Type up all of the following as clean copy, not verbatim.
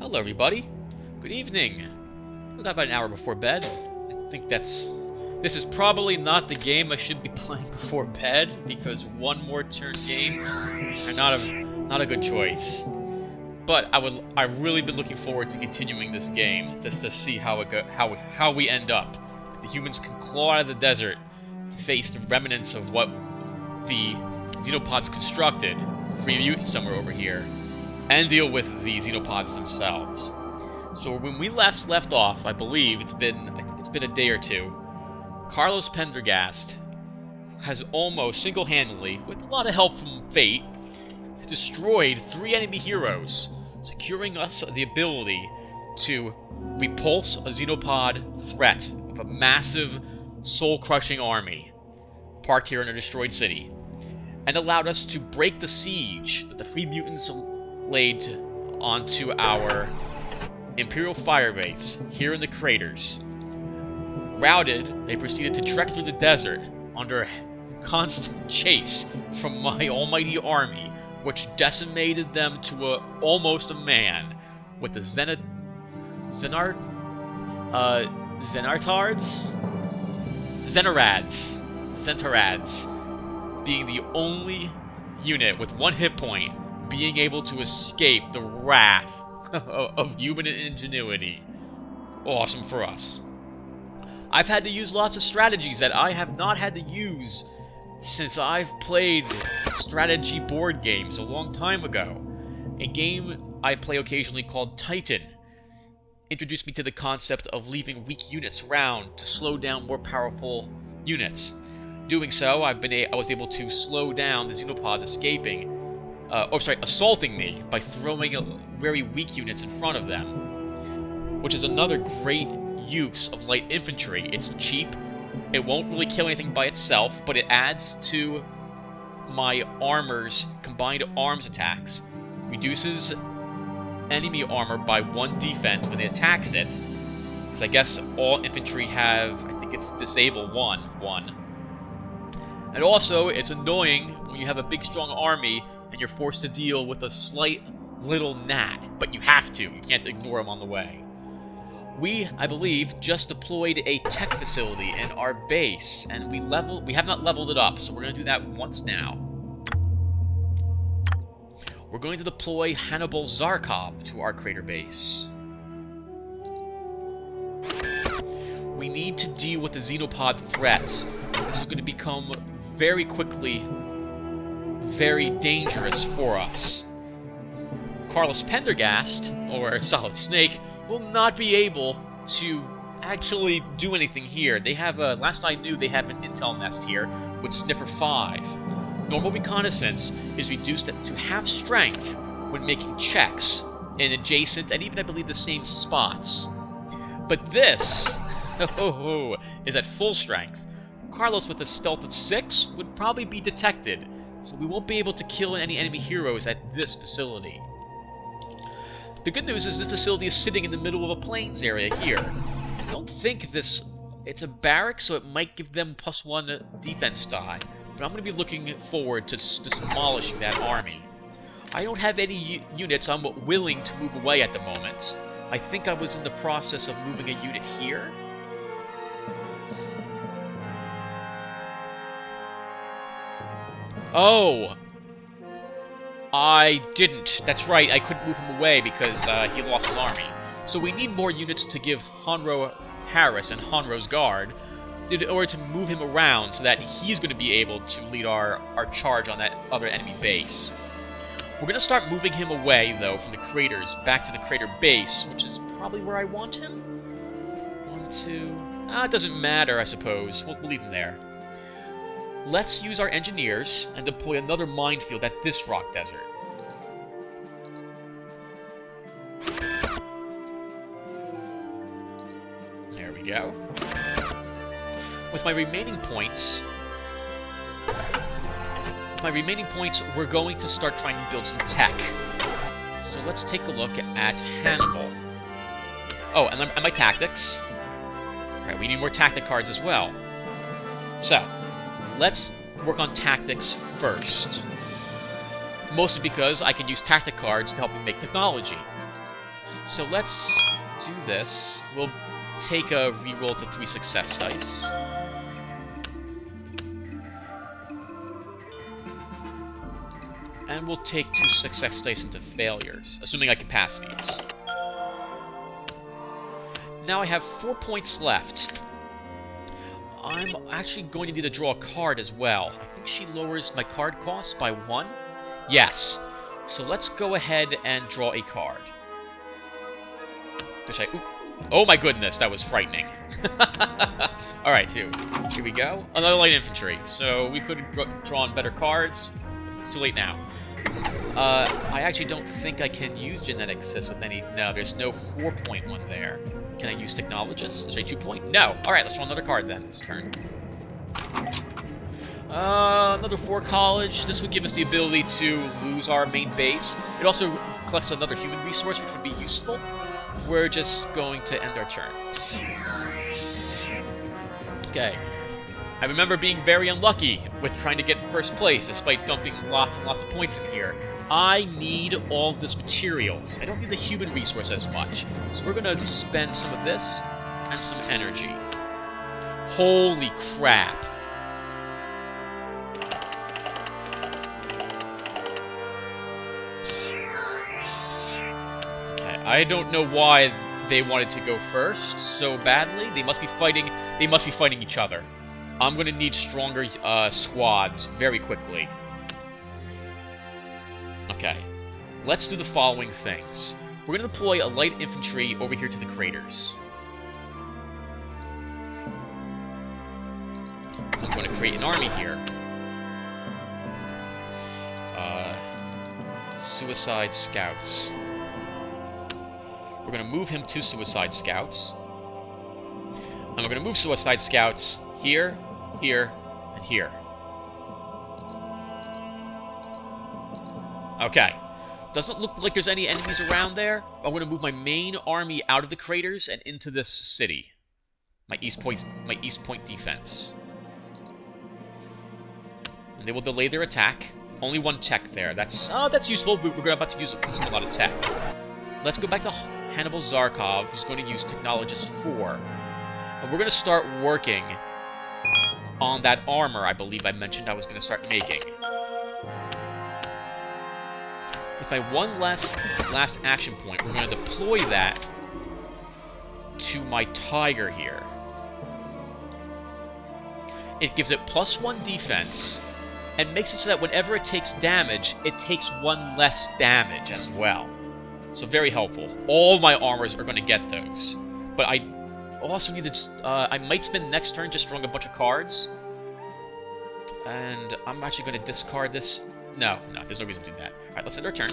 Hello, everybody. Good evening. We got about an hour before bed. I think this is probably not the game I should be playing before bed, because one more turn games are not a good choice. But I've really been looking forward to continuing this game, just to see how we end up. If the humans can claw out of the desert to face the remnants of what the Xenopods constructed, free mutants somewhere over here, and deal with the Xenopods themselves. So when we left off, I believe it's been a day or two, Carlos Pendergast has almost single-handedly, with a lot of help from Fate, destroyed 3 enemy heroes, securing us the ability to repulse a Xenopod threat of a massive, soul-crushing army parked here in a destroyed city, and allowed us to break the siege that the Free Mutants laid onto our Imperial firebase here in the craters. Routed, they proceeded to trek through the desert under constant chase from my almighty army, which decimated them to almost a man, with the Zenarads being the only unit with 1 hit point being able to escape the wrath of human ingenuity. Awesome for us. I've had to use lots of strategies that I have not had to use since I've played strategy board games a long time ago. A game I play occasionally called Titan introduced me to the concept of leaving weak units around to slow down more powerful units. Doing so, I was able to slow down the Xenopods assaulting me by throwing very weak units in front of them, which is another great use of light infantry. It's cheap, it won't really kill anything by itself, but it adds to my armor's combined arms attacks, reduces enemy armor by 1 defense when it attacks it, because I guess all infantry have, I think it's disable 1. And also, it's annoying when you have a big strong army and you're forced to deal with a slight little gnat, but you have to. You can't ignore them on the way. We, I believe, just deployed a tech facility in our base, and we have not leveled it up, so we're going to do that once now. We're going to deploy Hannibal Zarkov to our crater base. We need to deal with the Xenopod threat. This is going to become very quickly very dangerous for us. Carlos Pendergast, or Solid Snake, will not be able to actually do anything here. They have last I knew, they have an intel nest here with Sniffer 5. Normal reconnaissance is reduced to half strength when making checks in adjacent and even, I believe, the same spots. But this is at full strength. Carlos with a stealth of 6 would probably be detected, so we won't be able to kill any enemy heroes at this facility. The good news is this facility is sitting in the middle of a plains area here. I don't think it's a barracks, so it might give them +1 defense die, but I'm going to be looking forward to demolishing that army. I don't have any units I'm willing to move away at the moment. I think I was in the process of moving a unit here. Oh! I didn't. That's right, I couldn't move him away because he lost his army. So we need more units to give Honro Harris and Honro's guard in order to move him around so that he's going to be able to lead our charge on that other enemy base. We're going to start moving him away, though, from the craters back to the crater base, which is probably where I want him. 1, 2... it doesn't matter, I suppose. We'll leave him there. Let's use our engineers and deploy another minefield at this rock desert. There we go. With my remaining points, we're going to start trying to build some tech. So let's take a look at Hannibal. Oh, and my tactics. Alright, we need more tactic cards as well. So, let's work on tactics first. Mostly because I can use tactic cards to help me make technology. So let's do this. We'll take a reroll to 3 success dice. And we'll take 2 success dice into failures, assuming I can pass these. Now I have 4 points left. I'm actually going to need to draw a card as well. I think she lowers my card cost by 1. Yes. So let's go ahead and draw a card. Oh my goodness, that was frightening. Alright, here we go. Another light infantry. So we could have drawn better cards. It's too late now. I actually don't think I can use genetic assist with any... No, there's no 4-point one there. Can I use technologist? Is there a 2-point? No. Alright, let's draw another card then this turn. Another 4 college. This would give us the ability to lose our main base. It also collects another human resource, which would be useful. We're just going to end our turn. Okay. I remember being very unlucky with trying to get first place, despite dumping lots and lots of points in here. I need all this materials. I don't need the human resource as much. So we're going to spend some of this and some energy. Holy crap. Okay, I don't know why they wanted to go first so badly. They must be fighting each other. I'm going to need stronger squads very quickly. Okay, let's do the following things. We're going to deploy a light infantry over here to the craters. I'm going to create an army here. Suicide Scouts. We're going to move him to Suicide Scouts. And we're going to move Suicide Scouts here, here, and here. Okay. Doesn't look like there's any enemies around there. I'm going to move my main army out of the craters and into this city. My East Point defense. And they will delay their attack. Only 1 tech there. That's useful. We're about to use a lot of tech. Let's go back to Hannibal Zarkov, who's going to use Technologist 4. And we're going to start working on that armor I believe I mentioned I was going to start making. With my one last action point, we're going to deploy that to my Tiger here. It gives it +1 defense, and makes it so that whenever it takes damage, it takes 1 less damage as well. So very helpful. All my armors are going to get those. But I also need to... I might spend next turn just drawing a bunch of cards. And I'm actually going to discard this. No, there's no reason to do that. Alright, let's end our turn.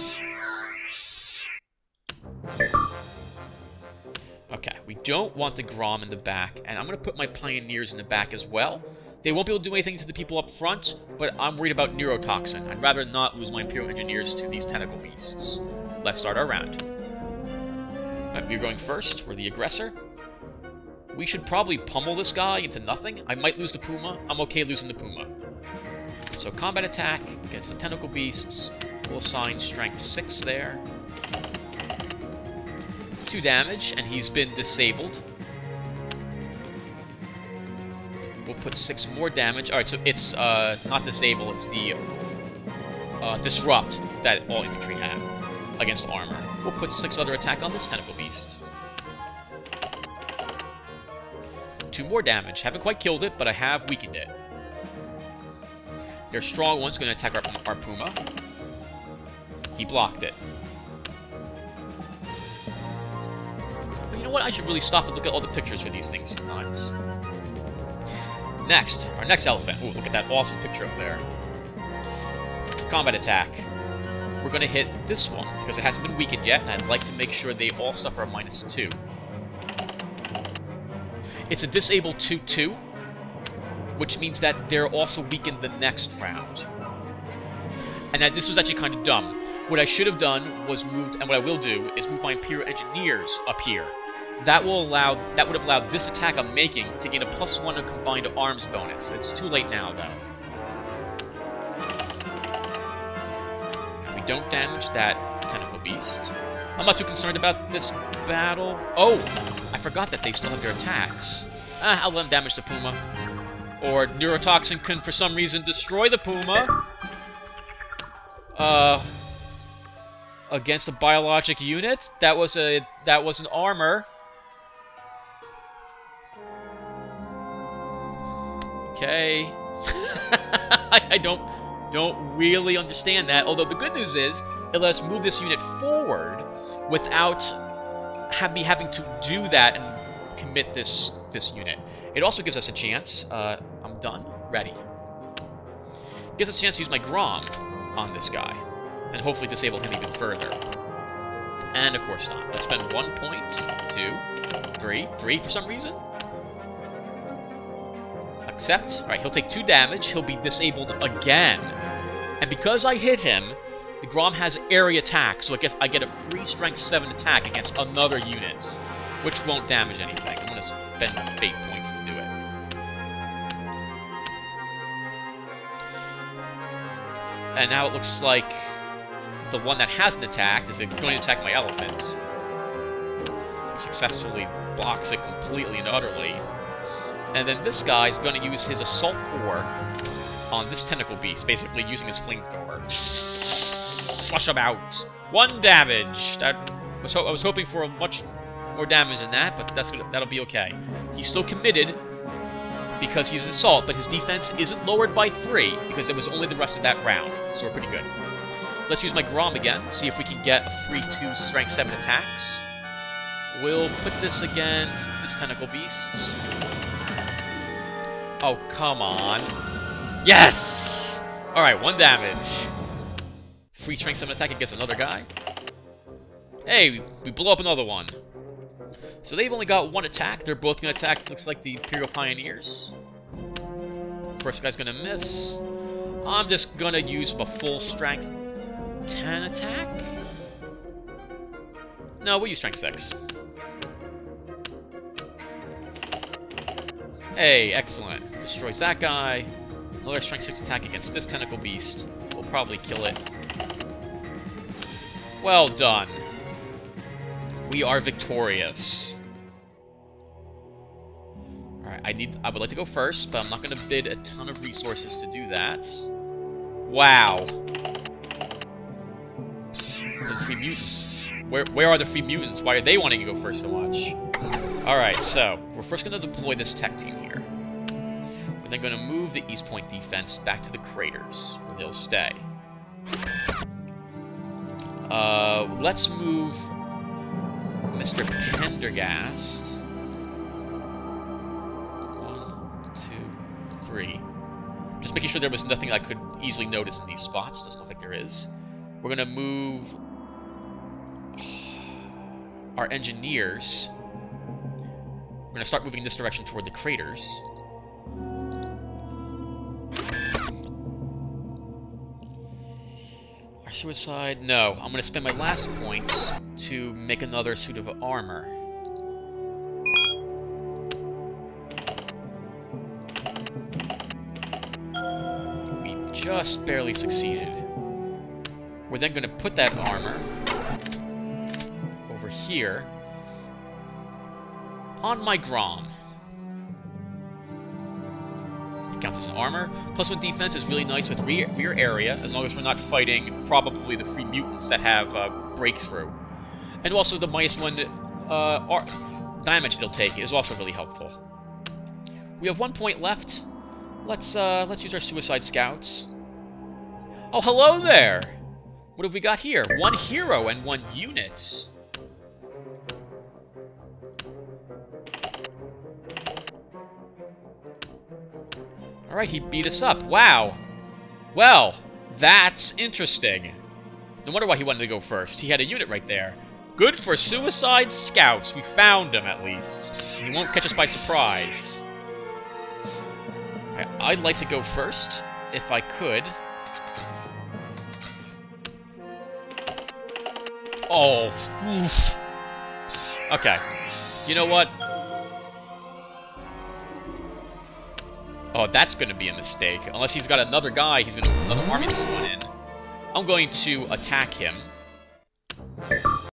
Okay, we don't want the Grom in the back, and I'm going to put my Pioneers in the back as well. They won't be able to do anything to the people up front, but I'm worried about Neurotoxin. I'd rather not lose my Imperial Engineers to these tentacle beasts. Let's start our round. Alright, we're going first. We're the aggressor. We should probably pummel this guy into nothing. I might lose the Puma. I'm okay losing the Puma. So combat attack against the tentacle beasts. We'll assign strength 6 there. 2 damage, and he's been disabled. We'll put 6 more damage. Alright, so it's not disable, it's the disrupt that all infantry have against armor. We'll put 6 other attack on this tentacle beast. 2 more damage. Haven't quite killed it, but I have weakened it. Their strong one's going to attack our Puma. He blocked it. But you know what? I should really stop and look at all the pictures for these things sometimes. Next, our next elephant. Ooh, look at that awesome picture up there. Combat attack. We're going to hit this one, because it hasn't been weakened yet, and I'd like to make sure they all suffer a -2. It's a disable 2/2, which means that they're also weakened the next round. And this was actually kind of dumb. What I should have done was moved, and what I will do, is move my Imperial Engineers up here. That would have allowed this attack I'm making to gain a +1 on combined arms bonus. It's too late now, though. We don't damage that tentacle beast. I'm not too concerned about this battle. Oh, I forgot that they still have their attacks. I'll let them damage the Puma. Or Neurotoxin can, for some reason, destroy the Puma. Against a biologic unit? That was an armor. Okay. I don't really understand that. Although the good news is, it lets us move this unit forward without me having to do that and commit this unit. It also gives us a chance. I'm done. Ready. It gives us a chance to use my Grom on this guy, and hopefully disable him even further. And of course not. Let's spend 1 point, 2, 3, 3 for some reason. Accept. Alright, he'll take 2 damage. He'll be disabled again. And because I hit him, the Grom has area attack, so I get a free strength 7 attack against another unit, which won't damage anything. I'm going to spend fate points to do it. And now it looks like the one that hasn't attacked is going to attack my elephant. He successfully blocks it completely and utterly. And then this guy's going to use his Assault 4 on this tentacle beast, basically using his flamethrower. Flush him out. 1 damage. I was hoping for much more damage than that, but that'll be okay. He's still committed because he's Assault, but his defense isn't lowered by 3 because it was only the rest of that round, so we're pretty good. Let's use my Grom again, see if we can get a free 2 strength 7 attacks. We'll put this against this tentacle beast. Oh, come on. Yes! Alright, 1 damage. Free strength 7 attack against another guy. Hey, we blow up another one. So they've only got 1 attack. They're both going to attack, looks like the Imperial Pioneers. First guy's going to miss. I'm just going to use a full strength 10 attack. No, we'll use strength 6. Hey, excellent. Destroys that guy. Another strength 6 attack against this tentacle beast. We'll probably kill it. Well done. We are victorious. Alright, I would like to go first, but I'm not going to bid a ton of resources to do that. Wow. The free mutants. Where are the free mutants? Why are they wanting to go first so much? Alright, so, we're first going to deploy this tech team here. We're then going to move the East Point defense back to the craters, where they'll stay. Let's move Mr. Pendergast. 1, 2, 3. Just making sure there was nothing I could easily notice in these spots. Doesn't look like there is. We're going to move our engineers. We're going to start moving in this direction toward the craters. Our suicide? No. I'm going to spend my last points to make another suit of armor. We just barely succeeded. We're then going to put that armor over here on my Grom. It counts as an armor. +1 defense is really nice with rear area, as long as we're not fighting probably the free mutants that have breakthrough. And also the -1 damage it'll take is also really helpful. We have 1 point left. Let's use our suicide scouts. Oh, hello there! What have we got here? 1 hero and 1 unit. Alright, he beat us up. Wow. Well, that's interesting. No wonder why he wanted to go first. He had a unit right there. Good for suicide scouts. We found him, at least. He won't catch us by surprise. I'd like to go first, if I could. Oh. Oof. Okay. You know what? Oh, that's going to be a mistake. Unless he's got another guy, another army's going to run in. I'm going to attack him.